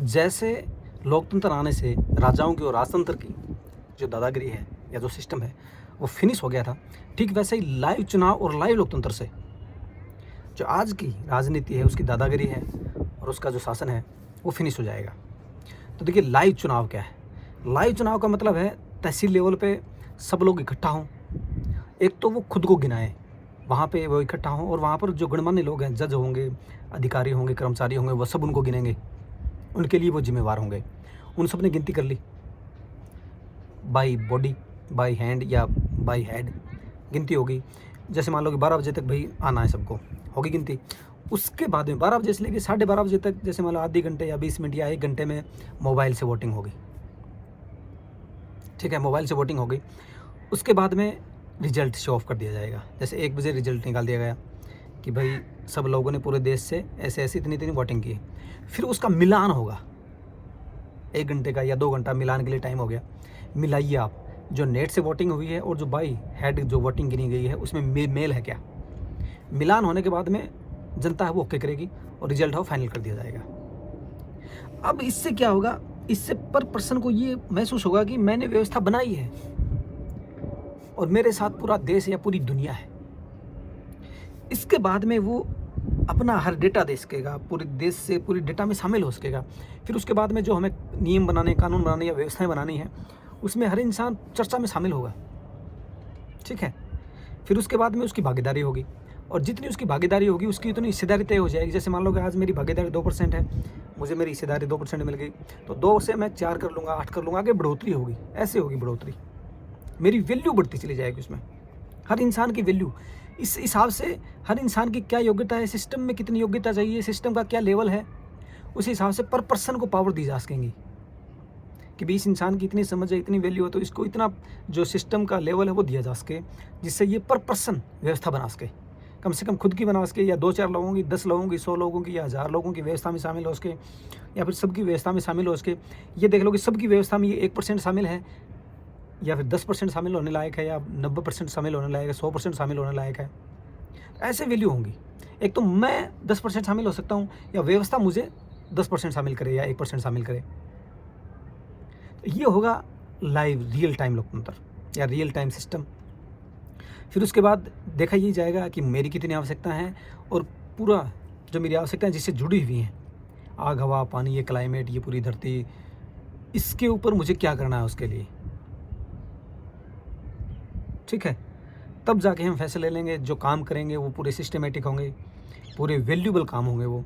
जैसे लोकतंत्र आने से राजाओं की और राजतंत्र की जो दादागिरी है या जो सिस्टम है वो फिनिश हो गया था, ठीक वैसे ही लाइव चुनाव और लाइव लोकतंत्र से जो आज की राजनीति है, उसकी दादागिरी है और उसका जो शासन है वो फिनिश हो जाएगा। तो देखिए, लाइव चुनाव क्या है? लाइव चुनाव का मतलब है तहसील लेवल पे सब लोग इकट्ठा हों। एक तो वो खुद को गिनाएं, वहाँ पे वो इकट्ठा हों और वहाँ पर जो गणमान्य लोग हैं, जज होंगे, अधिकारी होंगे, कर्मचारी होंगे, वो सब उनको गिनेंगे, उनके लिए वो जिम्मेवार होंगे। उन सब ने गिनती कर ली, बाई बॉडी, बाई हैंड या बाई हेड गिनती होगी। जैसे मान लो कि 12 बजे तक भाई आना है सबको, होगी गिनती। उसके बाद में 12 बजे से लेकर 12:30 बजे तक, जैसे मान लो आधे घंटे या 20 मिनट या 1 घंटे में मोबाइल से वोटिंग होगी। ठीक है, मोबाइल से वोटिंग होगी। उसके बाद में रिजल्ट शो ऑफ कर दिया जाएगा। जैसे 1 बजे रिजल्ट निकाल दिया गया कि भाई सब लोगों ने पूरे देश से ऐसे ऐसे इतनी इतनी वोटिंग की। फिर उसका मिलान होगा, 1 घंटे का या 2 घंटा मिलान के लिए टाइम हो गया। मिलाइए आप जो नेट से वोटिंग हुई है और जो बाई हेड जो वोटिंग गिनी गई है उसमें मेल है क्या। मिलान होने के बाद में जनता है वो ओके करेगी और रिजल्ट है वो फाइनल कर दिया जाएगा। अब इससे क्या होगा? इससे पर पर्सन को ये महसूस होगा कि मैंने व्यवस्था बनाई है और मेरे साथ पूरा देश या पूरी दुनिया है। इसके बाद में वो अपना हर डेटा दे सकेगा, पूरे देश से पूरी डेटा में शामिल हो सकेगा। फिर उसके बाद में जो हमें नियम बनाने, कानून बनाने या व्यवस्थाएं बनानी है, उसमें हर इंसान चर्चा में शामिल होगा। ठीक है, फिर उसके बाद में उसकी भागीदारी होगी और जितनी उसकी भागीदारी होगी उसकी उतनी हिस्सेदारी तय हो जाएगी। जैसे मान लो कि आज मेरी भागीदारी 2% है, मुझे मेरी हिस्सेदारी 2% मिल गई, तो 2 से मैं 4 कर लूँगा, 8 कर लूँगा, आगे बढ़ोतरी होगी। ऐसे होगी बढ़ोतरी, मेरी वैल्यू बढ़ती चली जाएगी उसमें, हर इंसान की वैल्यू। इस हिसाब से हर इंसान की क्या योग्यता है, सिस्टम में कितनी योग्यता चाहिए, सिस्टम का क्या लेवल है, उस हिसाब से पर पर्सन को पावर दी जा सकेंगी कि भी इस इंसान की इतनी समझ है, इतनी वैल्यू है, तो इसको इतना जो सिस्टम का लेवल है वो दिया जा सके, जिससे ये पर पर्सन व्यवस्था बना सके। कम से कम खुद की बना सके या 2-4 लोगों की, 10 लोगों की, 100 लोगों की या 1000 लोगों की व्यवस्था में शामिल हो सके, या फिर सबकी व्यवस्था में शामिल हो सके। ये देख लो कि सबकी व्यवस्था में ये 1% शामिल है या फिर 10% शामिल होने लायक है या 90% शामिल होने लायक है, 100% शामिल होने लायक है। ऐसे वैल्यू होंगी। एक तो मैं 10% शामिल हो सकता हूँ या व्यवस्था मुझे 10% शामिल करे या 1% शामिल करे। तो ये होगा लाइव रियल टाइम लोकतंत्र या रियल टाइम सिस्टम। फिर उसके बाद देखा ये जाएगा कि मेरी कितनी आवश्यकता है और पूरा जो मेरी आवश्यकताएं जिससे जुड़ी हुई हैं, आग, हवा, पानी, ये क्लाइमेट, ये पूरी धरती, इसके ऊपर मुझे क्या करना है उसके लिए। ठीक है, तब जाके हम फैसले ले लेंगे। जो काम करेंगे वो पूरे सिस्टमेटिक होंगे, पूरे वैल्यूबल काम होंगे वो।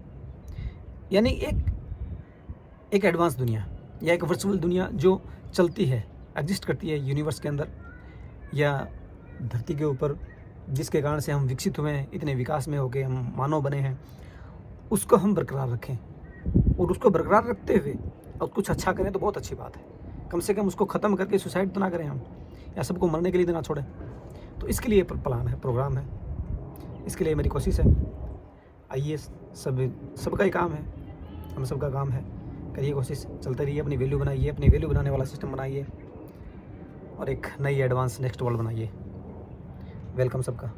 यानी एक एडवांस दुनिया या एक वर्चुअल दुनिया जो चलती है, एग्जिस्ट करती है यूनिवर्स के अंदर या धरती के ऊपर, जिसके कारण से हम विकसित हुए हैं, इतने विकास में होके हम मानव बने हैं, उसको हम बरकरार रखें और उसको बरकरार रखते हुए और कुछ अच्छा करें तो बहुत अच्छी बात है। कम से कम उसको ख़त्म करके सुसाइड तो ना करें हम, या सबको मरने के लिए तो ना छोड़ें। तो इसके लिए प्लान है, प्रोग्राम है, इसके लिए मेरी कोशिश है। आइए, सबका ही काम है, हम सबका काम है। करिए कोशिश, चलते रहिए, अपनी वैल्यू बनाइए, अपनी वैल्यू बनाने वाला सिस्टम बनाइए और एक नई एडवांस नेक्स्ट वर्ल्ड बनाइए। वेलकम सबका।